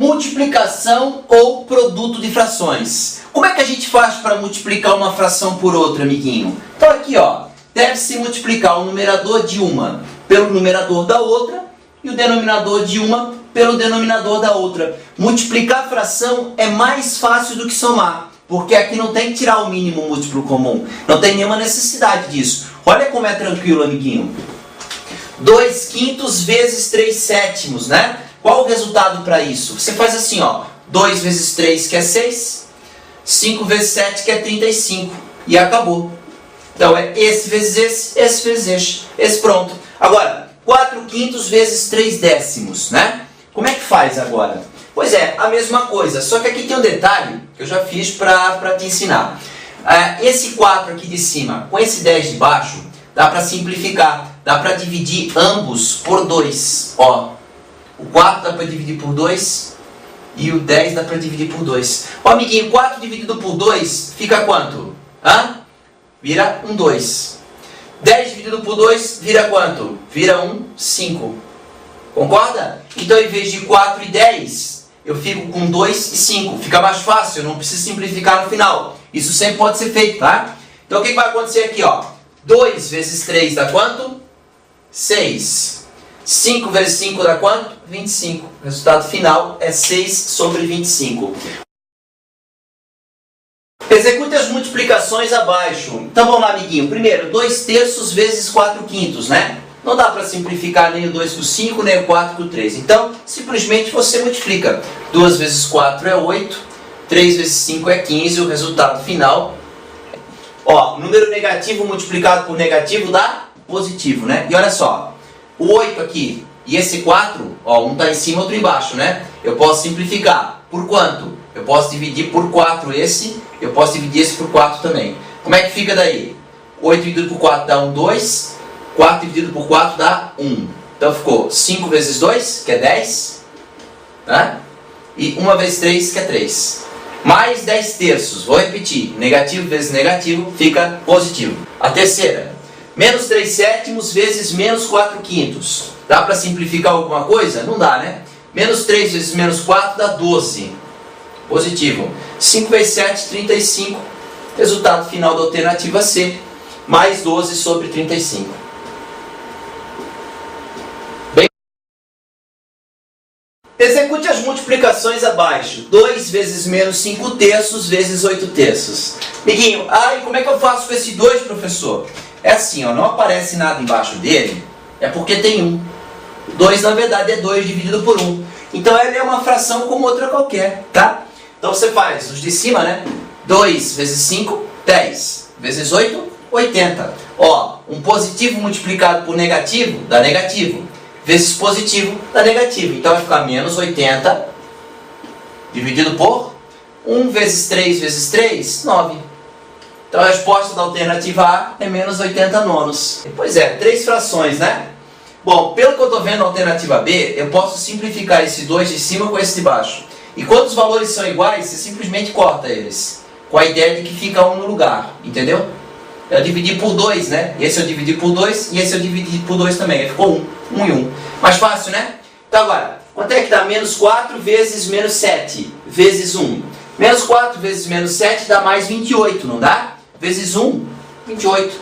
Multiplicação ou produto de frações. Como é que a gente faz para multiplicar uma fração por outra, amiguinho? Então aqui, ó, deve-se multiplicar o numerador de uma pelo numerador da outra e o denominador de uma pelo denominador da outra. Multiplicar a fração é mais fácil do que somar, porque aqui não tem que tirar o mínimo múltiplo comum. Não tem nenhuma necessidade disso. Olha como é tranquilo, amiguinho. 2/5 vezes 3/7, né? Qual o resultado para isso? Você faz assim, ó. 2 vezes 3, que é 6. 5 vezes 7, que é 35. E acabou. Então é esse vezes esse vezes esse, pronto. Agora, 4/5 vezes 3/10, né? Como é que faz agora? Pois é, a mesma coisa, só que aqui tem um detalhe que eu já fiz para te ensinar. Esse 4 aqui de cima com esse 10 de baixo, dá para simplificar, dá para dividir ambos por 2. Ó, o 4 dá para dividir por 2 e o 10 dá para dividir por 2. Ó, amiguinho, 4 dividido por 2 fica quanto? Vira um 2. 10 dividido por 2 vira quanto? Vira um 5. Concorda? Então, em vez de 4 e 10, eu fico com 2 e 5. Fica mais fácil, eu não preciso simplificar no final. Isso sempre pode ser feito, tá? Então, o que vai acontecer aqui, ó? 2 vezes 3 dá quanto? 6. 5 vezes 5 dá quanto? 25. O resultado final é 6 sobre 25. Execute as multiplicações abaixo. Então vamos lá, amiguinho. Primeiro, 2/3 vezes 4/5, né? Não dá para simplificar nem o 2 com 5, nem o 4 com 3. Então, simplesmente você multiplica. 2 vezes 4 é 8. 3 vezes 5 é 15. O resultado final... Ó, número negativo multiplicado por negativo dá positivo, né? E olha só. O 8 aqui e esse 4, ó, um está em cima, outro embaixo, né? Eu posso simplificar. Por quanto? Eu posso dividir por 4 esse, eu posso dividir esse por 4 também. Como é que fica daí? 8 dividido por 4 dá 2. 4 dividido por 4 dá 1. Então ficou 5 vezes 2, que é 10. Né? E 1 vezes 3, que é 3. Mais 10/3. Vou repetir. Negativo vezes negativo fica positivo. A terceira. Menos 3/7 vezes menos 4/5. Dá para simplificar alguma coisa? Não dá, né? Menos 3 vezes menos 4 dá 12. Positivo. 5 vezes 7, 35. Resultado final da alternativa C. Mais 12 sobre 35. Bem... Execute as multiplicações abaixo. 2 vezes menos 5/3 vezes 8/3. Amiguinho, e como é que eu faço com esse 2, professor? É assim, ó, não aparece nada embaixo dele, é porque tem 1. 2, na verdade, é 2 dividido por 1. Então, ela é uma fração como outra qualquer, tá? Então, você faz os de cima, né? 2 vezes 5, 10. Vezes 8, 80. Ó, um positivo multiplicado por negativo, dá negativo. Vezes positivo, dá negativo. Então, vai ficar menos 80, dividido por 1 vezes 3 vezes 3, 9. Então, a resposta da alternativa A é menos 80 nonos. Pois é, 3 frações, né? Bom, pelo que eu estou vendo na alternativa B, eu posso simplificar esse 2 de cima com esse de baixo. E quando os valores são iguais, você simplesmente corta eles. Com a ideia de que fica um no lugar, entendeu? Eu dividi por 2, né? Esse eu dividi por 2 e esse eu dividi por 2 também. Aí ficou 1. 1 e 1. Mais fácil, né? Então agora, quanto é que dá menos 4 vezes menos 7 vezes 1? Menos 4 vezes menos 7 dá mais 28, não dá? Vezes 1, 28.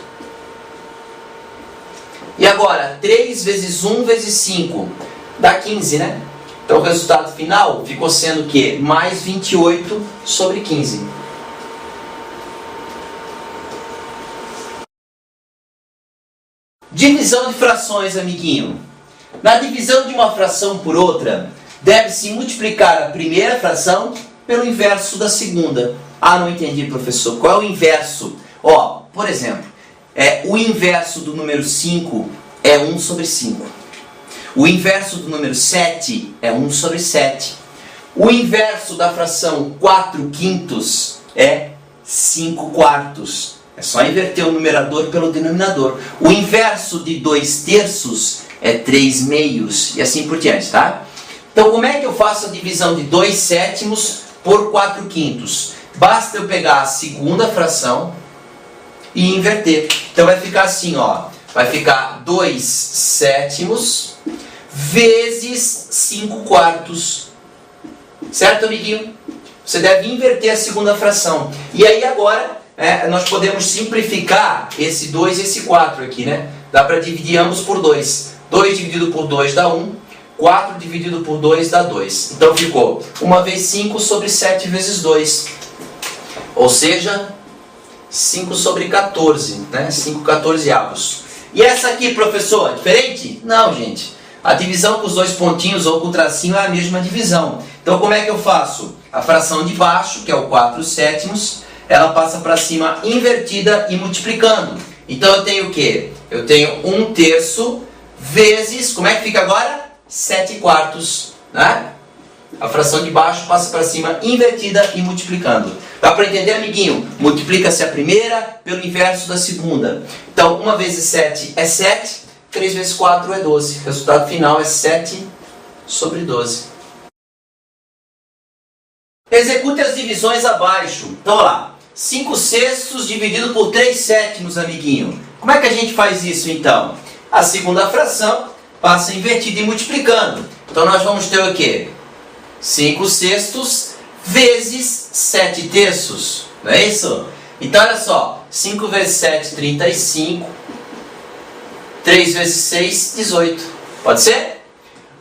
E agora, 3 vezes 1 vezes 5 dá 15, né? Então o resultado final ficou sendo o quê? Mais 28 sobre 15. Divisão de frações, amiguinho. Na divisão de uma fração por outra, deve-se multiplicar a primeira fração pelo inverso da segunda. Não entendi, professor. Qual é o inverso? Ó, por exemplo, o inverso do número 5 é 1 sobre 5. O inverso do número 7 é 1 sobre 7. O inverso da fração 4/5 é 5/4. É só inverter o numerador pelo denominador. O inverso de 2/3 é 3/2 e assim por diante, tá? Então, como é que eu faço a divisão de 2/7 por 4/5? Basta eu pegar a segunda fração e inverter. Então, vai ficar assim, ó. Vai ficar 2/7 vezes 5/4. Certo, amiguinho? Você deve inverter a segunda fração. E aí agora, nós podemos simplificar esse 2 e esse 4 aqui, né? Dá para dividir ambos por 2. 2 dividido por 2 dá 1. 4 dividido por 2 dá 2. Então ficou 1 vezes 5 sobre 7 vezes 2. Ou seja, 5 sobre 14, né? 5 14avos. E essa aqui, professor, é diferente? Não, gente. A divisão com os dois pontinhos ou com o tracinho é a mesma divisão. Então como é que eu faço? A fração de baixo, que é o 4 sétimos, ela passa para cima invertida e multiplicando. Então eu tenho o quê? Eu tenho 1 terço vezes, como é que fica agora? 7 quartos, né? A fração de baixo passa para cima invertida e multiplicando. Dá para entender, amiguinho? Multiplica-se a primeira pelo inverso da segunda. Então 1 vezes 7 é 7, 3 vezes 4 é 12. O resultado final é 7 sobre 12. Execute as divisões abaixo. Então, olha lá. 5 sextos dividido por 3 sétimos, amiguinho. Como é que a gente faz isso, então? A segunda fração passa invertida e multiplicando. Então, nós vamos ter o quê? 5 sextos vezes 7 terços. Não é isso? Então, olha só. 5 vezes 7, 35. 3 vezes 6, 18. Pode ser?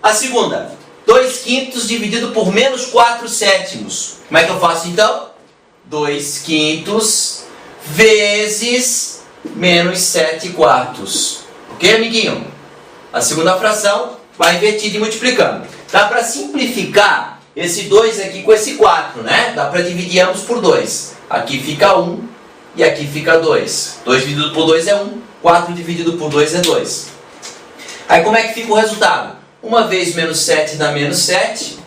A segunda. 2 quintos dividido por menos 4 sétimos. Como é que eu faço então? 2 quintos vezes menos 7 quartos. Ok, amiguinho? A segunda fração vai invertida e multiplicando. Dá para simplificar esse 2 aqui com esse 4, né? Dá para dividir ambos por 2. Aqui fica 1 e aqui fica 2. 2 dividido por 2 é 1. 4 dividido por 2 é 2. Aí como é que fica o resultado? 1 vezes menos 7 dá menos 7.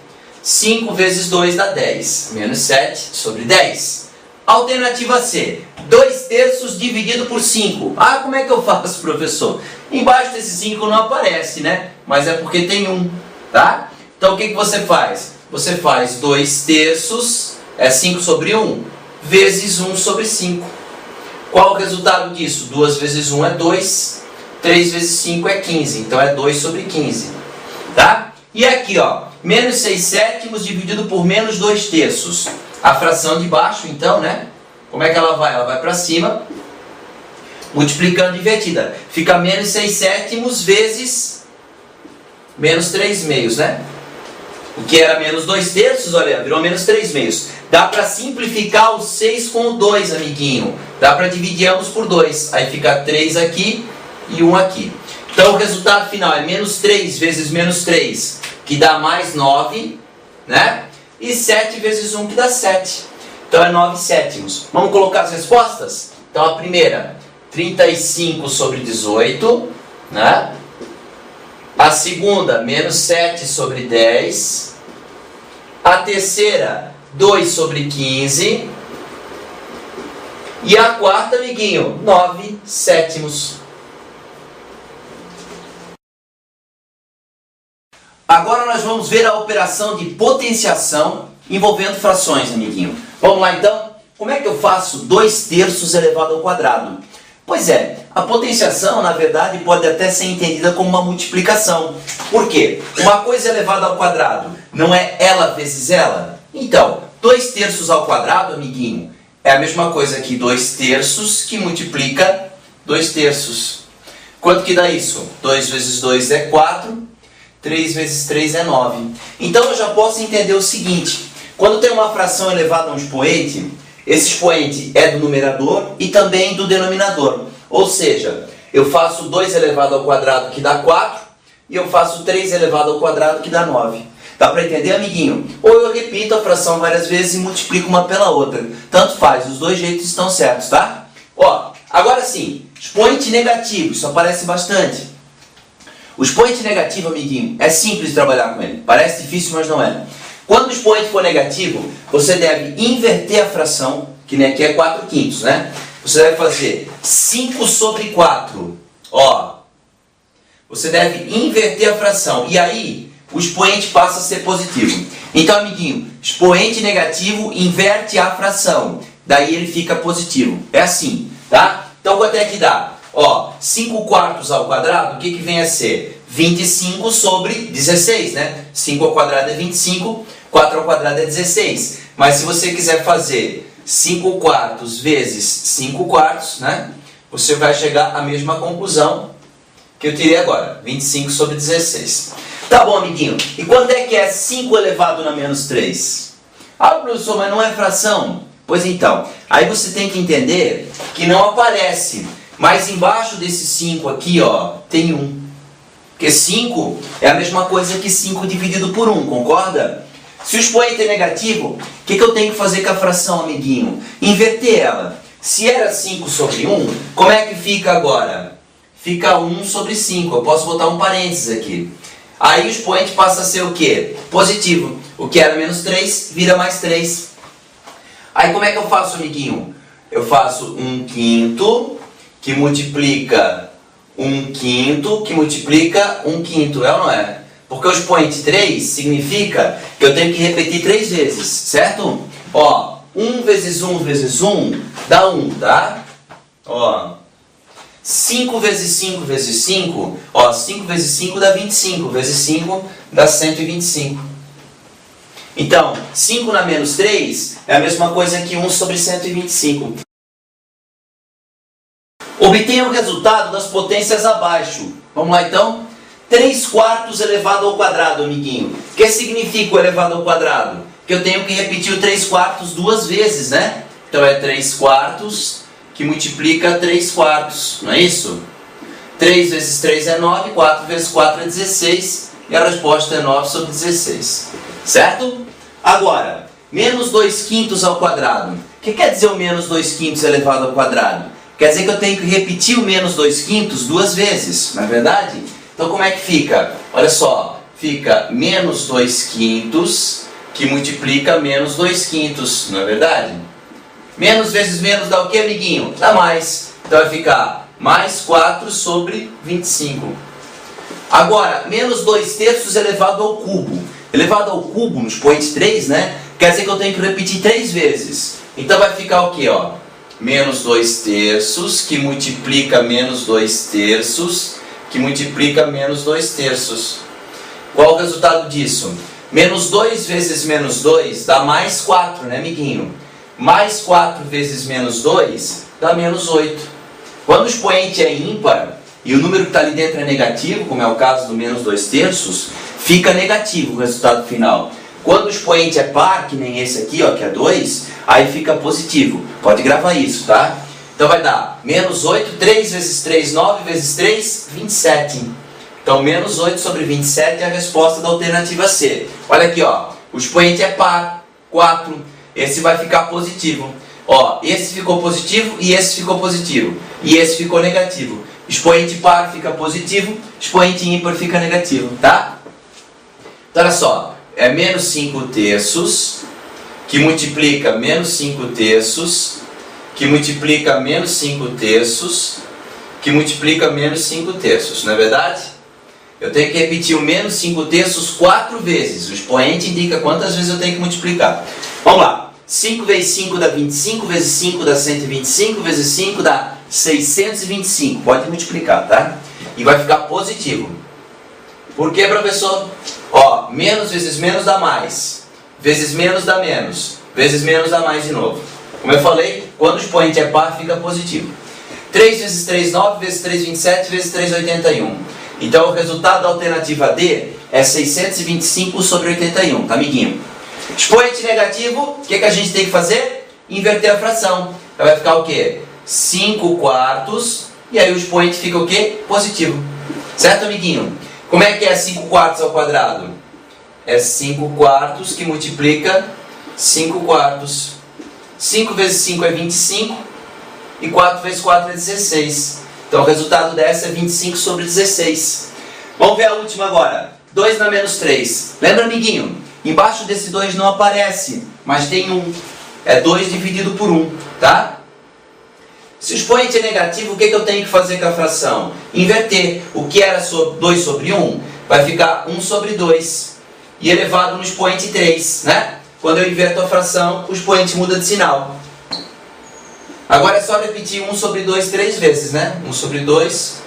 5 vezes 2 dá 10. Menos 7 sobre 10. Alternativa C. 2 terços dividido por 5. Ah, como é que eu faço, professor? Embaixo desse 5 não aparece, né? Mas é porque tem 1, tá? Então o que você faz? Você faz 2 terços, é 5 sobre 1, vezes 1 sobre 5. Qual o resultado disso? 2 vezes 1 é 2. 3 vezes 5 é 15. Então é 2 sobre 15. Tá? E aqui, ó, menos 6 sétimos dividido por menos 2 terços. A fração de baixo, então, né? Como é que ela vai? Ela vai para cima, multiplicando invertida. Fica menos 6 sétimos vezes menos 3 meios, né? O que era menos 2 terços, olha, virou menos 3 meios. Dá para simplificar o 6 com o 2, amiguinho. Dá para dividir ambos por 2. Aí fica 3 aqui e 1 aqui. Então o resultado final é menos 3 vezes menos 3, que dá mais 9, né? E 7 vezes 1, que dá 7. Então é 9 sétimos. Vamos colocar as respostas? Então a primeira, 35 sobre 18, né? A segunda, menos 7 sobre 10. A terceira, 2 sobre 15. E a quarta, amiguinho, 9 sétimos. Agora nós vamos ver a operação de potenciação envolvendo frações, amiguinho. Vamos lá então? Como é que eu faço 2 terços elevado ao quadrado? Pois é, a potenciação, na verdade, pode até ser entendida como uma multiplicação. Por quê? Uma coisa elevada ao quadrado não é ela vezes ela? Então, 2 terços ao quadrado, amiguinho, é a mesma coisa que 2 terços que multiplica 2 terços. Quanto que dá isso? 2 vezes 2 é 4. 3 vezes 3 é 9. Então eu já posso entender o seguinte. Quando tem uma fração elevada a um expoente, esse expoente é do numerador e também do denominador. Ou seja, eu faço 2 elevado ao quadrado que dá 4 e eu faço 3 elevado ao quadrado que dá 9. Dá para entender, amiguinho? Ou eu repito a fração várias vezes e multiplico uma pela outra. Tanto faz, os dois jeitos estão certos, tá? Ó, agora sim, expoente negativo, isso aparece bastante. O expoente negativo, amiguinho, é simples de trabalhar com ele. Parece difícil, mas não é. Quando o expoente for negativo, você deve inverter a fração, que nem aqui é 4 quintos, né? Você deve fazer 5 sobre 4. Ó, você deve inverter a fração. E aí, o expoente passa a ser positivo. Então, amiguinho, expoente negativo inverte a fração. Daí ele fica positivo. É assim, tá? Então, quanto é que dá? Ó, 5 quartos ao quadrado, o que vem a ser? 25 sobre 16, né? 5 ao quadrado é 25. 4 ao quadrado é 16. Mas se você quiser fazer 5 quartos vezes 5 quartos, né? Você vai chegar à mesma conclusão que eu tirei agora, 25 sobre 16. Tá bom, amiguinho. E quanto é que é 5 elevado a menos 3? Ah, professor, mas não é fração. Pois então, aí você tem que entender que não aparece. Mas embaixo desse 5 aqui, ó, tem 1. Porque 5 é a mesma coisa que 5 dividido por 1, concorda? Se o expoente é negativo, o que eu tenho que fazer com a fração, amiguinho? Inverter ela. Se era 5 sobre 1, como é que fica agora? Fica 1 sobre 5. Eu posso botar um parênteses aqui. Aí o expoente passa a ser o quê? Positivo. O que era menos 3 vira mais 3. Aí como é que eu faço, amiguinho? Eu faço 1/5 que multiplica 1/5 que multiplica 1/5. É ou não é? Porque o expoente 3 significa que eu tenho que repetir 3 vezes, certo? Ó, 1 vezes 1 vezes 1 dá 1, tá? Ó, 5 vezes 5 vezes 5, ó, 5 vezes 5 dá 25, vezes 5 dá 125. Então, 5 na menos 3 é a mesma coisa que 1 sobre 125. Obtenha o resultado das potências abaixo. Vamos lá então? 3 quartos elevado ao quadrado, amiguinho. O que significa o elevado ao quadrado? Que eu tenho que repetir o 3 quartos 2 vezes, né? Então é 3 quartos que multiplica 3 quartos, não é isso? 3 vezes 3 é 9, 4 vezes 4 é 16, e a resposta é 9 sobre 16. Certo? Agora, menos 2/5 ao quadrado. O que quer dizer o menos 2/5 elevado ao quadrado? Quer dizer que eu tenho que repetir o menos 2/5 2 vezes, não é verdade? Então como é que fica? Olha só, fica menos 2/5 que multiplica menos 2/5, não é verdade? Menos vezes menos dá o que, amiguinho? Dá mais. Então vai ficar mais 4 sobre 25. Agora, menos 2/3 elevado ao cubo. Elevado ao cubo, no expoente 3, né? Quer dizer que eu tenho que repetir 3 vezes. Então vai ficar o que, ó? Menos 2/3 que multiplica menos 2/3 que multiplica menos 2/3. Qual o resultado disso? Menos 2 vezes menos 2 dá mais 4, né, amiguinho? Mais 4 vezes menos 2 dá menos 8. Quando o expoente é ímpar e o número que está ali dentro é negativo, como é o caso do menos 2/3, fica negativo o resultado final. Quando o expoente é par, que nem esse aqui, ó, que é 2, aí fica positivo. Pode gravar isso, tá? Então vai dar menos 8, 3 vezes 3, 9 vezes 3, 27. Então menos 8 sobre 27 é a resposta da alternativa C. Olha aqui, ó, o expoente é par, 4. Esse vai ficar positivo. Ó, esse ficou positivo e esse ficou positivo. E esse ficou negativo. Expoente par fica positivo, expoente ímpar fica negativo, tá? Então olha só, é menos 5/3 que multiplica menos 5/3 que multiplica menos 5/3 que multiplica menos 5/3, não é verdade? Eu tenho que repetir o menos 5/3 4 vezes. O expoente indica quantas vezes eu tenho que multiplicar. Vamos lá. 5 vezes 5 dá 25, vezes 5 dá 125, vezes 5 dá 625. Pode multiplicar, tá? E vai ficar positivo. Por quê, professor? Ó, menos vezes menos dá mais. Vezes menos dá menos. Vezes menos dá mais de novo. Como eu falei, quando o expoente é par, fica positivo. 3 vezes 3, 9, vezes 3, 27, vezes 3, 81. Então o resultado da alternativa D é 625 sobre 81, tá, amiguinho? Expoente negativo, o que a gente tem que fazer? Inverter a fração. Então vai ficar o quê? 5 quartos, e aí o expoente fica o quê? Positivo. Certo, amiguinho? Como é que é 5 quartos ao quadrado? É 5 quartos que multiplica 5 quartos. 5 vezes 5 é 25, e 4 vezes 4 é 16. Então o resultado dessa é 25 sobre 16. Vamos ver a última agora. 2 na menos 3. Lembra, amiguinho? Embaixo desse 2 não aparece, mas tem 1. É 2 dividido por 1, tá? Se o expoente é negativo, o que eu tenho que fazer com a fração? Inverter. O que era 2 sobre 1 vai ficar 1 sobre 2. E elevado no expoente 3, né? Quando eu inverto a fração, o expoente muda de sinal. Agora é só repetir 1 sobre 2 3 vezes, né? 1 sobre 2,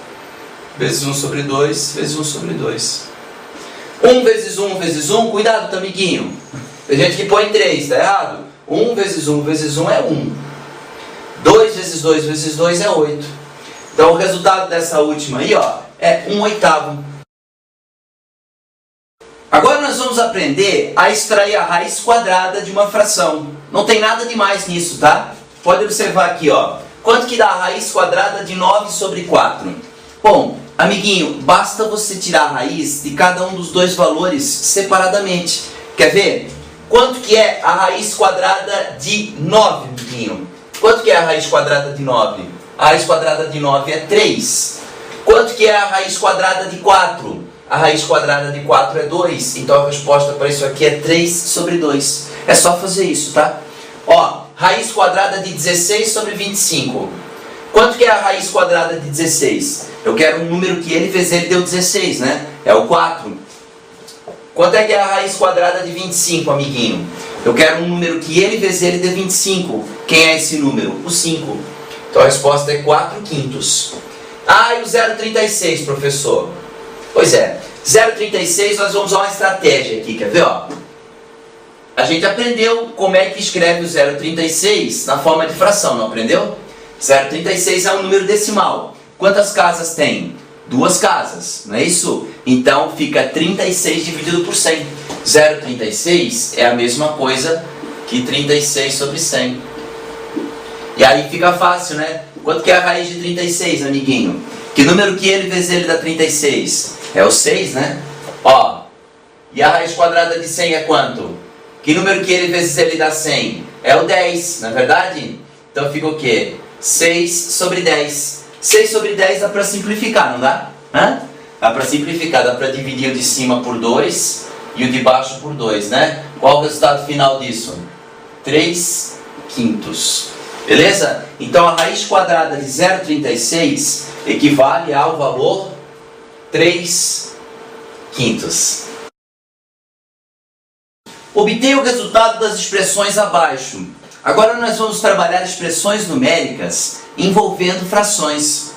vezes 1 sobre 2, vezes 1 sobre 2. 1 vezes 1 vezes 1, cuidado, tá, amiguinho? Tem gente que põe 3, tá errado? 1 vezes 1 vezes 1 é 1. 2 vezes 2 vezes 2 é 8. Então o resultado dessa última aí, ó, é 1/8. Agora nós vamos aprender a extrair a raiz quadrada de uma fração. Não tem nada demais nisso, tá? Pode observar aqui, ó. Quanto que dá a raiz quadrada de 9 sobre 4? Bom, amiguinho, basta você tirar a raiz de cada um dos dois valores separadamente. Quer ver? Quanto que é a raiz quadrada de 9, amiguinho? Quanto que é a raiz quadrada de 9? A raiz quadrada de 9 é 3. Quanto que é a raiz quadrada de 4? A raiz quadrada de 4 é 2. Então a resposta para isso aqui é 3 sobre 2. É só fazer isso, tá? Ó, raiz quadrada de 16 sobre 25. Quanto que é a raiz quadrada de 16? Eu quero um número que ele vezes ele deu 16, né? É o 4. Quanto é que é a raiz quadrada de 25, amiguinho? Eu quero um número que ele vezes ele dê 25. Quem é esse número? O 5. Então a resposta é 4/5. Ah, e o 0,36, professor? Pois é, 0,36 nós vamos usar uma estratégia aqui, quer ver? Ó? A gente aprendeu como é que escreve o 0,36 na forma de fração, não aprendeu? 0,36 é um número decimal. Quantas casas tem? 2 casas, não é isso? Então fica 36 dividido por 100. 0,36 é a mesma coisa que 36 sobre 100. E aí fica fácil, né? Quanto que é a raiz de 36, amiguinho? Que número que ele vezes ele dá 36? É o 6, né? Ó, e a raiz quadrada de 100 é quanto? Que número que ele vezes ele dá 100? É o 10, não é verdade? Então fica o quê? 6 sobre 10. 6 sobre 10 dá para simplificar, não dá? Hã? Dá para simplificar, dá para dividir o de cima por 2 e o de baixo por 2, né? Qual o resultado final disso? 3/5. Beleza? Então a raiz quadrada de 0,36 equivale ao valor 3/5. Obtenha o resultado das expressões abaixo. Agora nós vamos trabalhar expressões numéricas envolvendo frações.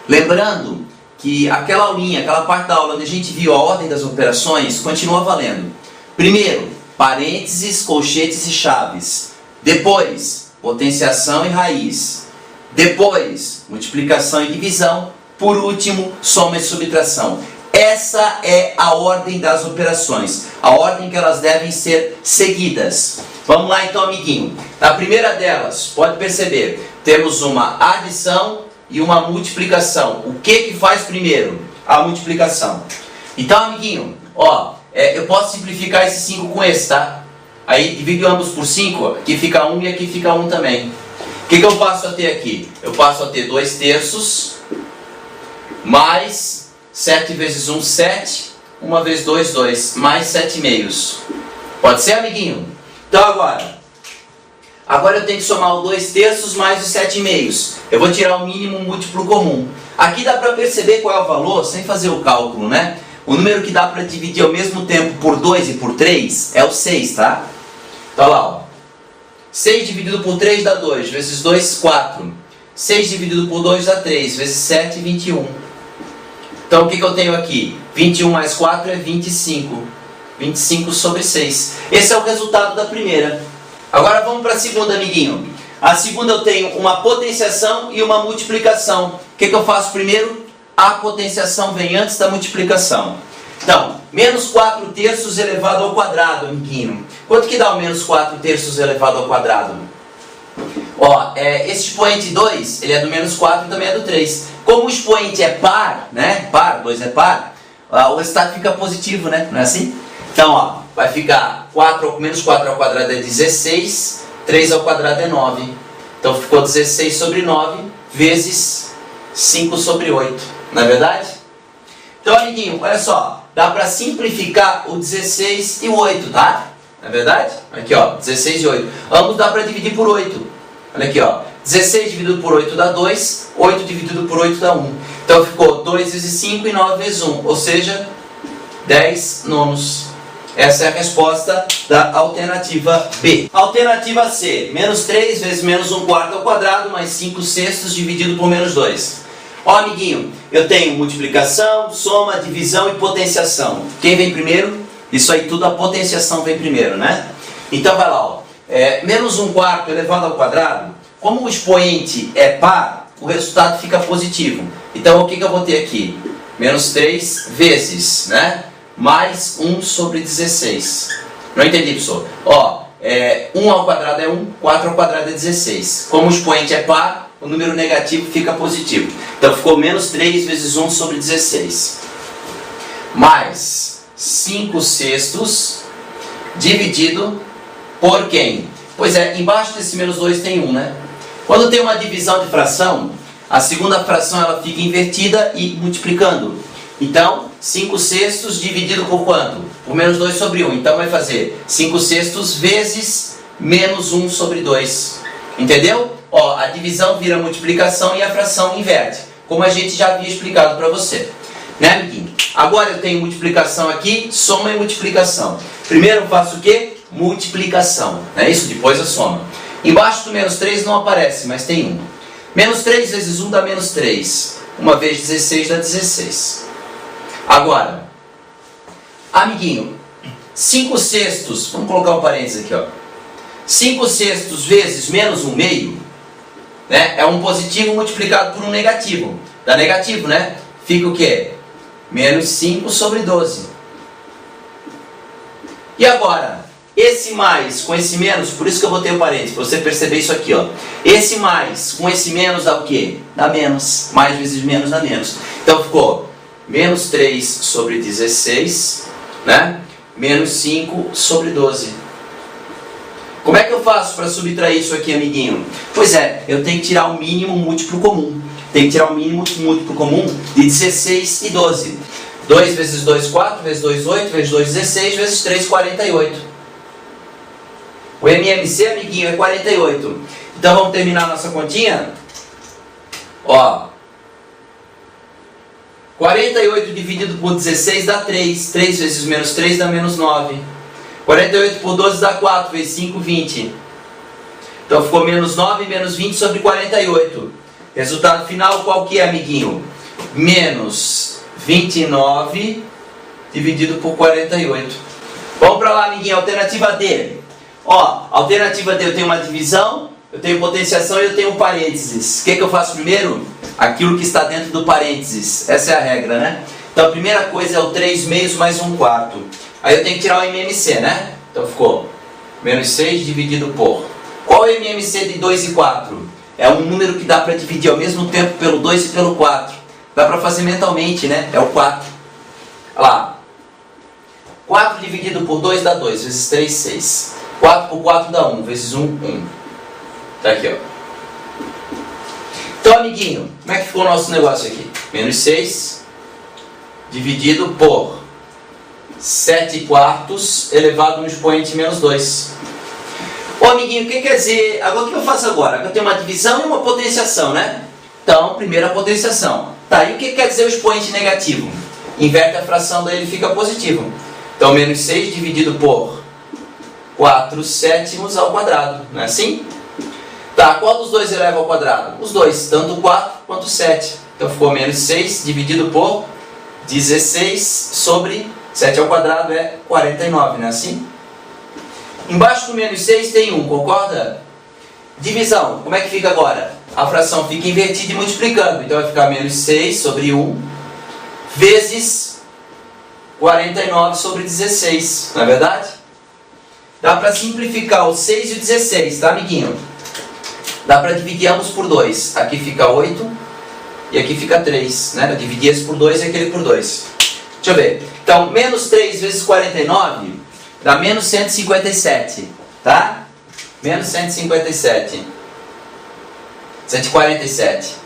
Lembrando que aquela aulinha, aquela parte da aula onde a gente viu a ordem das operações, continua valendo. Primeiro, parênteses, colchetes e chaves. Depois, potenciação e raiz. Depois, multiplicação e divisão. Por último, soma e subtração. Essa é a ordem das operações, a ordem que elas devem ser seguidas. Vamos lá então, amiguinho. Na primeira delas, pode perceber, temos uma adição e uma multiplicação. O que faz primeiro? A multiplicação. Então, amiguinho, ó, eu posso simplificar esse 5 com esse, tá? Aí divido ambos por 5, aqui fica 1 e aqui fica 1 também. O que eu passo a ter aqui? Eu passo a ter 2/3 mais 7 vezes 1, 7. 1 vezes 2, 2. Mais 7/2. Pode ser, amiguinho? Então agora eu tenho que somar o 2/3 mais os 7/2. Eu vou tirar o mínimo múltiplo comum. Aqui dá para perceber qual é o valor sem fazer o cálculo, né? O número que dá para dividir ao mesmo tempo por 2 e por 3 é o 6, tá? Então lá, ó. 6 dividido por 3 dá 2, vezes 2, 4. 6 dividido por 2 dá 3, vezes 7, 21. Então o que eu tenho aqui? 21 mais 4 é 25. 25 sobre 6. Esse é o resultado da primeira. Agora vamos para a segunda, amiguinho. A segunda eu tenho uma potenciação e uma multiplicação. O que eu faço primeiro? A potenciação vem antes da multiplicação. Então, menos 4/3 elevado ao quadrado, amiguinho. Quanto que dá o menos 4/3 elevado ao quadrado? Ó, esse expoente 2, ele é do menos 4 e também é do 3. Como o expoente é par, né? Par, 2 é par, o resultado fica positivo, né? Não é assim? Então, ó, vai ficar menos 4 ao quadrado é 16, 3 ao quadrado é 9. Então ficou 16 sobre 9 vezes 5 sobre 8. Não é verdade? Então, amiguinho, olha só. Dá para simplificar o 16 e o 8, tá? Não é verdade? Aqui, ó, 16 e 8. Ambos dá para dividir por 8. Olha aqui, ó. 16 dividido por 8 dá 2. 8 dividido por 8 dá 1. Então ficou 2 vezes 5 e 9 vezes 1. Ou seja, 10 nonos. Essa é a resposta da alternativa B. Alternativa C. Menos 3 vezes menos 1/4 ao quadrado mais 5/6 dividido por menos 2. Ó, amiguinho, eu tenho multiplicação, soma, divisão e potenciação. Quem vem primeiro? Isso aí tudo, a potenciação vem primeiro, né? Então vai lá, ó. Menos 1/4 elevado ao quadrado, como o expoente é par, o resultado fica positivo. Então o que eu vou ter aqui? Menos 3 vezes, né? Mais 1 sobre 16. Não entendi, pessoal? Ó, 1 ao quadrado é 1, 4 ao quadrado é 16. Como o expoente é par, o número negativo fica positivo. Então ficou menos 3 vezes 1 sobre 16. Mais 5/6 dividido por quem? Pois embaixo desse menos 2 tem 1, né? Quando tem uma divisão de fração, a segunda fração ela fica invertida e multiplicando. Então, 5/6 dividido por quanto? Por menos 2 sobre 1. Então vai fazer 5/6 vezes menos 1 sobre 2. Entendeu? Ó, a divisão vira multiplicação e a fração inverte. Como a gente já havia explicado para você. Né, amiguinho? Agora eu tenho multiplicação aqui, soma e multiplicação. Primeiro eu faço o quê? Multiplicação. Não é isso? Depois a soma. Embaixo do menos 3 não aparece, mas tem 1. Menos 3 vezes 1 dá menos 3. 1 vezes 16 dá 16. Agora, amiguinho, 5/6, vamos colocar um parênteses aqui, ó. 5/6 vezes menos 1/2, né? É um positivo multiplicado por um negativo. Dá negativo, né? Fica o quê? Menos 5 sobre 12. E agora, esse mais com esse menos, por isso que eu botei o parênteses, para você perceber isso aqui, ó. Esse mais com esse menos dá o quê? Dá menos. Mais vezes menos dá menos. Então ficou menos 3 sobre 16, né? Menos 5 sobre 12. Como é que eu faço para subtrair isso aqui, amiguinho? Pois eu tenho que tirar o mínimo múltiplo comum. Tem que tirar o mínimo múltiplo comum de 16 e 12. 2 vezes 2, 4, vezes 2, 8, vezes 2, 16, vezes 3, 48. O MMC, amiguinho, é 48. Então vamos terminar a nossa continha? Ó, 48 dividido por 16 dá 3. 3 vezes menos 3 dá menos 9. 48 por 12 dá 4, vezes 5, 20. Então ficou menos 9 menos 20 sobre 48. Resultado final qual que é, amiguinho? Menos 29 dividido por 48. Vamos para lá, amiguinho. Alternativa D. Ó, alternativa D eu tenho uma divisão, eu tenho potenciação e eu tenho um parênteses. O que eu faço primeiro? Aquilo que está dentro do parênteses. Essa é a regra, né? Então a primeira coisa é o 3/2 mais 1/4. Aí eu tenho que tirar o MMC, né? Então ficou menos 6 dividido por... Qual é o MMC de 2 e 4? É um número que dá para dividir ao mesmo tempo pelo 2 e pelo 4. Dá para fazer mentalmente, né? É o 4. Olha lá. 4 dividido por 2 dá 2, vezes 3, 6. 4 por 4 dá 1, vezes 1, 1. Tá aqui, ó. Então, amiguinho, como é que ficou o nosso negócio aqui? Menos 6 dividido por 7/4 elevado no expoente menos 2. Ô, amiguinho, o que quer dizer... Agora o que eu faço agora? Eu tenho uma divisão e uma potenciação, né? Então, primeiro a potenciação. Tá, e o que quer dizer o expoente negativo? Inverte a fração dele e fica positivo. Então, menos 6 dividido por 4/7 ao quadrado. Não é assim? Tá, qual dos dois eleva ao quadrado? Os dois, tanto o 4 quanto o 7. Então, ficou menos 6 dividido por 16 sobre 7 ao quadrado é 49, não é assim? Embaixo do menos 6 tem 1, concorda? Divisão, como é que fica agora? A fração fica invertida e multiplicando. Então vai ficar menos 6 sobre 1 vezes 49 sobre 16, não é verdade? Dá para simplificar o 6 e o 16, tá, amiguinho? Dá para dividir ambos por 2. Aqui fica 8 e aqui fica 3, né? Eu dividi esse por 2 e aquele por 2. Deixa eu ver. Então, menos 3 vezes 49 dá menos 157, tá? Menos 157. 147.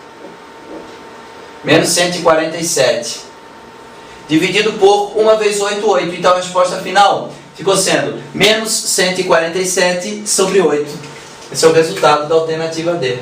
Menos 147. Dividido por 1 vezes 8, 8. Então a resposta final ficou sendo menos 147 sobre 8. Esse é o resultado da alternativa D.